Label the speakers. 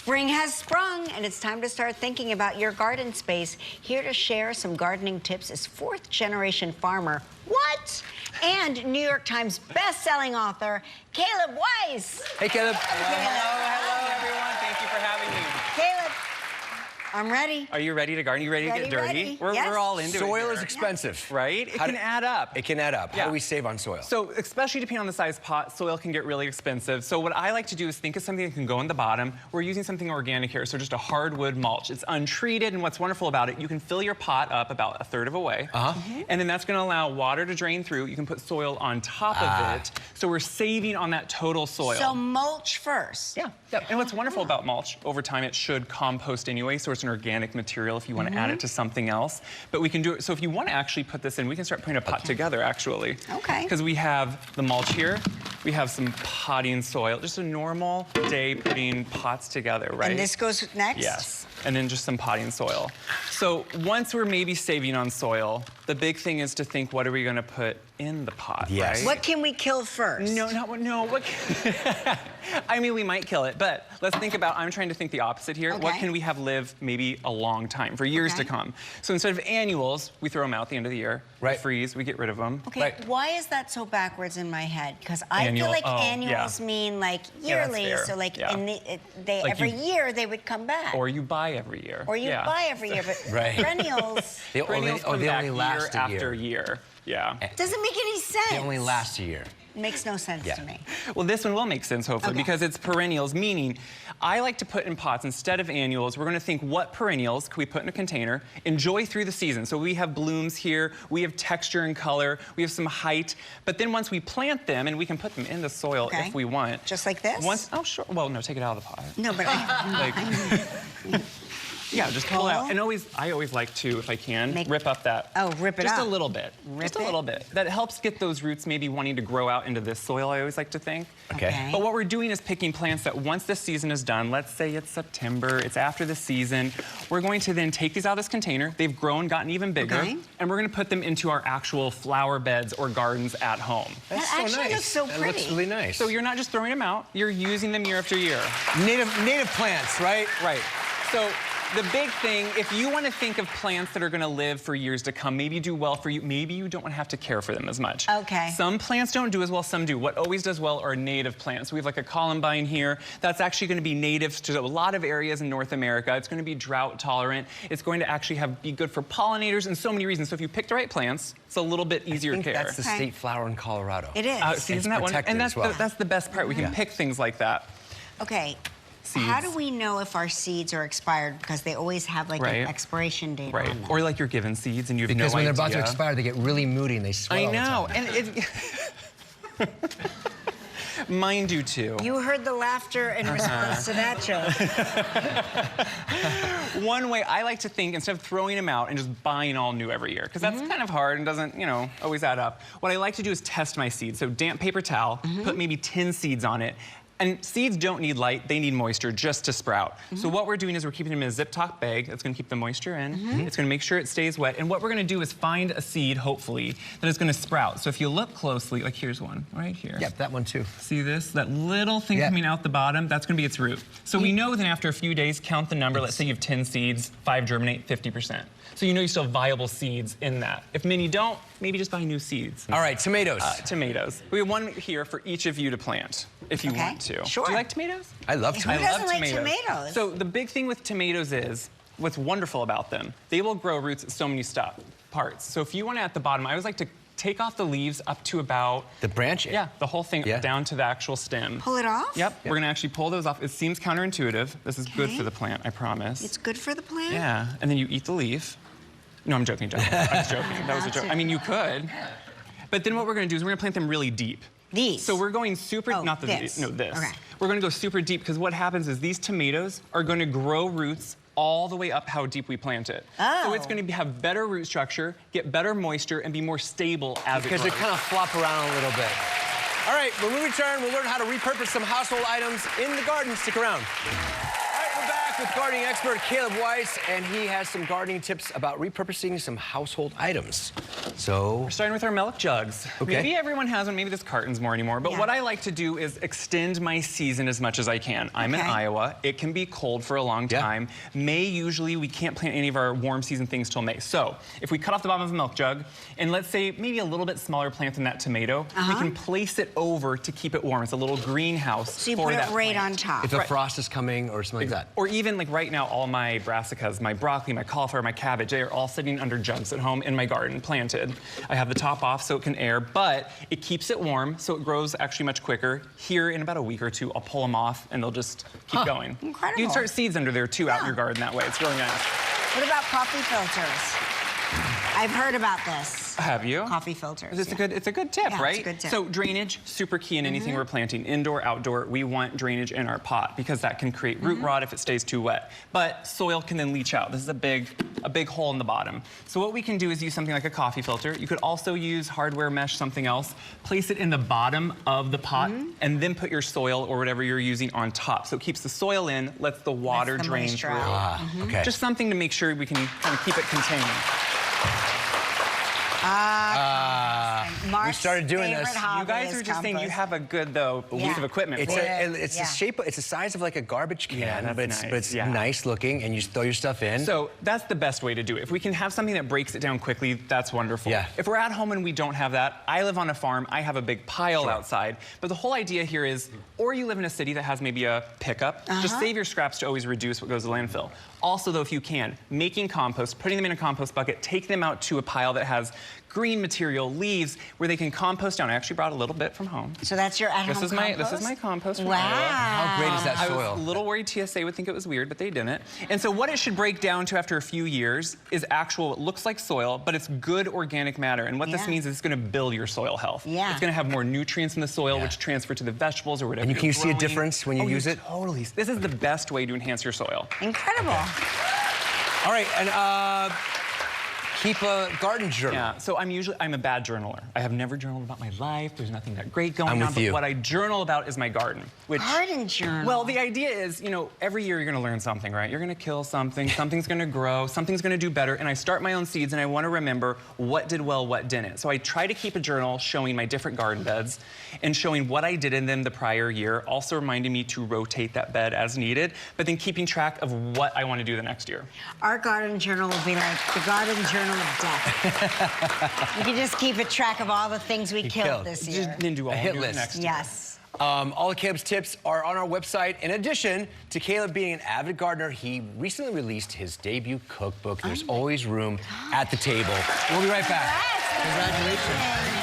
Speaker 1: Spring has sprung, and it's time to start thinking about your garden space. Here to share some gardening tips is fourth-generation farmer, and New York Times best-selling author, Kaleb Wyse.
Speaker 2: Hey, Kaleb.
Speaker 3: Hello, everyone. Thank you for having me.
Speaker 1: Kaleb, I'm ready.
Speaker 3: Are you ready to garden? You ready to get dirty? We're all into it.
Speaker 2: Soil is expensive.
Speaker 3: Right? It can add up.
Speaker 2: It can add up. How do we save on soil?
Speaker 3: So, especially depending on the size pot, soil can get really expensive. So what I like to do is think of something that can go in the bottom. We're using something organic here, so just a hardwood mulch. It's untreated, and what's wonderful about it, you can fill your pot up about a third of a way. And then that's gonna allow water to drain through. You can put soil on top of it. So we're saving on that total soil.
Speaker 1: So mulch first.
Speaker 3: Yeah. And what's wonderful about mulch, over time it should compost anyway, so it's an organic material if you want to add it to something else. But we can do it, so if you want to actually put this in, we can start putting a pot together actually.
Speaker 1: Okay.
Speaker 3: Because we have the mulch here, we have some potting soil, just a normal day putting pots together, right?
Speaker 1: And this goes next?
Speaker 3: Yes, and then just some potting soil. So once we're maybe saving on soil, the big thing is to think, what are we going to put in the pot, right?
Speaker 1: What can we kill first?
Speaker 3: No, what I mean, we might kill it, but let's think about, I'm trying to think the opposite here. What can we have live maybe a long time, for years to come? So instead of annuals, we throw them out at the end of the year. We freeze, we get rid of them.
Speaker 1: Okay, why is that so backwards in my head? Because I feel like annuals mean like yearly, so like every year they would come back.
Speaker 3: Or you buy every year.
Speaker 1: Or you buy every year, but perennials.
Speaker 2: They only last
Speaker 3: after year. Yeah.
Speaker 1: Doesn't make any sense.
Speaker 2: They only last a year.
Speaker 1: Makes no sense to me.
Speaker 3: Well, this one will make sense, hopefully, because it's perennials, meaning I like to put in pots instead of annuals. We're going to think, what perennials can we put in a container, enjoy through the season? So we have blooms here, we have texture and color, we have some height, but then once we plant them, and we can put them in the soil if we want.
Speaker 1: Just like this?
Speaker 3: Oh, sure. Well, no, take it out of the pot.
Speaker 1: No, but
Speaker 3: Yeah, just pull it out. And I always like to, if I can, rip up that.
Speaker 1: Rip it
Speaker 3: just
Speaker 1: up.
Speaker 3: Just a little bit. Just a little bit. That helps get those roots maybe wanting to grow out into this soil, I always like to think.
Speaker 1: Okay.
Speaker 3: But what we're doing is picking plants that once the season is done, let's say it's September, it's after the season, we're going to then take these out of this container. They've grown, gotten even bigger, and we're going to put them into our actual flower beds or gardens at home.
Speaker 1: That actually looks so pretty.
Speaker 2: That looks really nice.
Speaker 3: So you're not just throwing them out, you're using them year after year.
Speaker 2: Native plants, right?
Speaker 3: Right. So the big thing, if you want to think of plants that are going to live for years to come, maybe do well for you, maybe you don't want to have to care for them as much.
Speaker 1: Okay.
Speaker 3: Some plants don't do as well, some do. What always does well are native plants. We have like a columbine here. That's actually going to be native to a lot of areas in North America. It's going to be drought tolerant. It's going to actually be good for pollinators and so many reasons. So if you pick the right plants, it's a little bit easier care.
Speaker 2: That's the state flower in Colorado.
Speaker 1: It is.
Speaker 3: See, isn't that one? And that's the best part. We can pick things like that.
Speaker 1: Okay.
Speaker 3: Seeds.
Speaker 1: How do we know if our seeds are expired? Because they always have like an expiration date on them.
Speaker 3: Or like you're given seeds and you have no idea.
Speaker 2: Because when they're about to expire, they get really moody and they sweat all the time.
Speaker 3: And mine do too.
Speaker 1: You heard the laughter in response to that joke.
Speaker 3: One way I like to think, instead of throwing them out and just buying all new every year, because that's kind of hard and doesn't, always add up. What I like to do is test my seeds. So damp paper towel, put maybe 10 seeds on it. And seeds don't need light, they need moisture just to sprout. So what we're doing is we're keeping them in a zip-top bag. That's gonna keep the moisture in. It's gonna make sure it stays wet. And what we're gonna do is find a seed, hopefully, that is gonna sprout. So if you look closely, like here's one, right here.
Speaker 2: Yep, that one too.
Speaker 3: See this? That little thing coming out the bottom, that's gonna be its root. So we know that after a few days, count the number. Let's say you have 10 seeds, 5 germinate, 50%. So you know you still have viable seeds in that. If many don't, maybe just buy new seeds.
Speaker 2: All right, tomatoes.
Speaker 3: Tomatoes. We have one here for each of you to plant, if you want to.
Speaker 1: Sure.
Speaker 3: Do you like tomatoes?
Speaker 2: I love tomatoes.
Speaker 1: Who doesn't like tomatoes?
Speaker 3: So the big thing with tomatoes is, what's wonderful about them, they will grow roots at so many parts. So if you want to at the bottom, I always like to take off the leaves up to about...
Speaker 2: The branch?
Speaker 3: Yeah, the whole thing down to the actual stem.
Speaker 1: Pull it off?
Speaker 3: Yep, we're gonna actually pull those off. It seems counterintuitive. This is good for the plant, I promise.
Speaker 1: It's good for the plant?
Speaker 3: Yeah, and then you eat the leaf. No, I'm joking, John. I was joking. That was a joke. I mean, you could. But then what we're gonna do is we're gonna plant them really deep.
Speaker 1: These?
Speaker 3: So we're going super, not this. No, this.
Speaker 1: Okay.
Speaker 3: We're gonna go super deep because what happens is these tomatoes are gonna grow roots all the way up how deep we plant it. So it's gonna have better root structure, get better moisture, and be more stable as it grows.
Speaker 2: Because they kind of flop around a little bit. All right, when we return, we'll learn how to repurpose some household items in the garden. Stick around. All right, we're back. back with gardening expert Kaleb Wyse, and he has some gardening tips about repurposing some household items. So
Speaker 3: we're starting with our milk jugs.
Speaker 2: Okay.
Speaker 3: Maybe everyone has one, maybe this carton's more anymore, but what I like to do is extend my season as much as I can. I'm in Iowa. It can be cold for a long time. May, usually, we can't plant any of our warm season things till May. So if we cut off the bottom of a milk jug, and let's say maybe a little bit smaller plant than that tomato, we can place it over to keep it warm. It's a little greenhouse
Speaker 1: so you
Speaker 3: for
Speaker 1: put
Speaker 3: that
Speaker 1: it right
Speaker 3: plant.
Speaker 1: on top.
Speaker 2: if the frost is coming or something like that.
Speaker 3: Or even like right now, all my brassicas, my broccoli, my cauliflower, my cabbage, they are all sitting under jugs at home in my garden, planted. I have the top off so it can air, but it keeps it warm, so it grows actually much quicker. Here in about a week or two, I'll pull them off and they'll just keep going.
Speaker 1: Incredible.
Speaker 3: You can start seeds under there too, out in your garden that way. It's really nice.
Speaker 1: What about coffee filters? I've heard about this.
Speaker 3: Have you?
Speaker 1: Coffee filters.
Speaker 3: It's a good tip,
Speaker 1: Yeah,
Speaker 3: right?
Speaker 1: it's a good tip.
Speaker 3: So drainage, super key in anything we're planting. Indoor, outdoor, we want drainage in our pot because that can create root rot if it stays too wet. But soil can then leach out. This is a big hole in the bottom. So what we can do is use something like a coffee filter. You could also use hardware mesh, something else. Place it in the bottom of the pot and then put your soil or whatever you're using on top. So it keeps the soil in, lets the water drain through.
Speaker 2: Okay.
Speaker 3: Just something to make sure we can kind of keep it contained.
Speaker 1: Mark's
Speaker 2: we started doing
Speaker 1: favorite
Speaker 2: this.
Speaker 1: hobby
Speaker 3: You guys
Speaker 1: is
Speaker 3: are just saying you
Speaker 1: compost.
Speaker 3: have a good piece of equipment.
Speaker 2: It's
Speaker 3: for it.
Speaker 2: it's the shape. It's the size of like a garbage can,
Speaker 3: Yeah,
Speaker 2: but it's nice looking, and you just throw your stuff in.
Speaker 3: So that's the best way to do it. If we can have something that breaks it down quickly, that's wonderful.
Speaker 2: Yeah.
Speaker 3: If we're at home and we don't have that, I live on a farm. I have a big pile outside. But the whole idea here is, or you live in a city that has maybe a pickup, just save your scraps to always reduce what goes to landfill. Also, though, if you can, making compost, putting them in a compost bucket, take them out to a pile that has green material, leaves, where they can compost down. I actually brought a little bit from home.
Speaker 1: So that's your at-home compost?
Speaker 3: This is my compost from
Speaker 1: Wow.
Speaker 3: Iowa.
Speaker 2: How great is that
Speaker 3: I
Speaker 2: soil?
Speaker 3: was a little worried TSA would think it was weird, but they didn't. And so what it should break down to after a few years is actual, what looks like soil, but it's good organic matter. And what this means is it's gonna build your soil health.
Speaker 1: Yeah.
Speaker 3: It's gonna have more nutrients in the soil, which transfer to the vegetables or whatever.
Speaker 2: And can you see a
Speaker 3: growing.
Speaker 2: difference when you use it?
Speaker 3: Totally. This is the best way to enhance your soil.
Speaker 1: Incredible.
Speaker 2: All right, and keep a garden journal.
Speaker 3: Yeah, so I'm a bad journaler. I have never journaled about my life. There's nothing that great going on.
Speaker 2: you.
Speaker 3: But what I journal about is my garden.
Speaker 1: Garden journal.
Speaker 3: Well, the idea is, you know, every year you're gonna learn something, right? You're gonna kill something, something's gonna grow, something's gonna do better, and I start my own seeds and I wanna remember what did well, what didn't. So I try to keep a journal showing my different garden beds and showing what I did in them the prior year, also reminding me to rotate that bed as needed, but then keeping track of what I wanna do the next year.
Speaker 1: Our garden journal will be like the garden journal of death. You can just keep a track of all the things we killed this year.
Speaker 3: Just then do all
Speaker 2: hit
Speaker 3: new
Speaker 2: list.
Speaker 3: next year.
Speaker 1: Yes.
Speaker 2: All of Kaleb's tips are on our website. In addition to Kaleb being an avid gardener, he recently released his debut cookbook. There's always room at the table. We'll be right back. Congratulations.